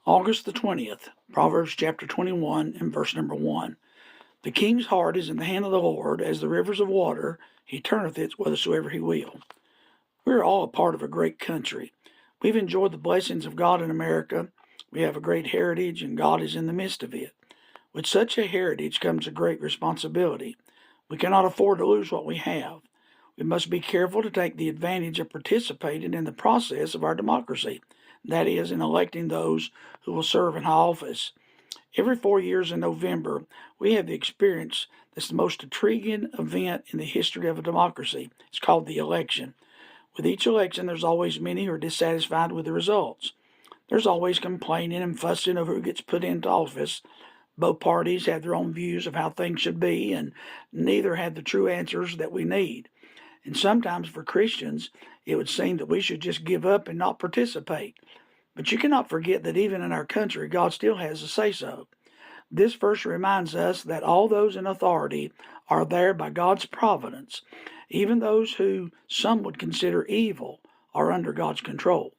August the 20th, Proverbs chapter 21 and verse number 1. The king's heart is in the hand of the Lord, as the rivers of water. He turneth it whithersoever he will. We are all a part of a great country. We've enjoyed the blessings of God in America. We have a great heritage, and God is in the midst of it. With such a heritage comes a great responsibility. We cannot afford to lose what we have. We must be careful to take the advantage of participating in the process of our democracy, that is, in electing those who will serve in high office. Every 4 years in November, we have the experience that's the most intriguing event in the history of a democracy. It's called the election. With each election, there's always many who are dissatisfied with the results. There's always complaining and fussing over who gets put into office. Both parties have their own views of how things should be, and neither have the true answers that we need. And sometimes for Christians, it would seem that we should just give up and not participate. But you cannot forget that even in our country, God still has a say-so. This verse reminds us that all those in authority are there by God's providence. Even those who some would consider evil are under God's control.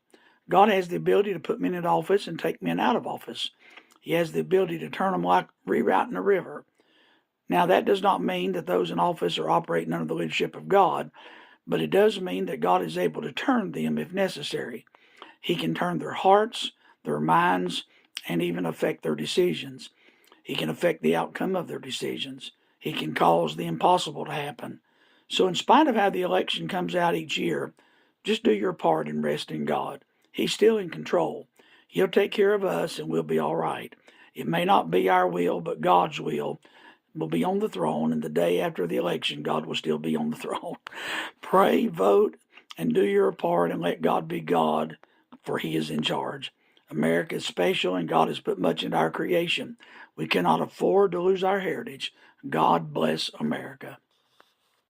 God has the ability to put men in office and take men out of office. He has the ability to turn them like rerouting a river. Now, that does not mean that those in office are operating under the leadership of God, but it does mean that God is able to turn them if necessary. He can turn their hearts, their minds, and even affect their decisions. He can affect the outcome of their decisions. He can cause the impossible to happen. So in spite of how the election comes out each year, just do your part and rest in God. He's still in control. He'll take care of us and we'll be all right. It may not be our will, but God's will be on the throne, and the day after the election, God will still be on the throne. Pray, vote, and do your part, and let God be God, for He is in charge. America is special, and God has put much into our creation. We cannot afford to lose our heritage. God bless America.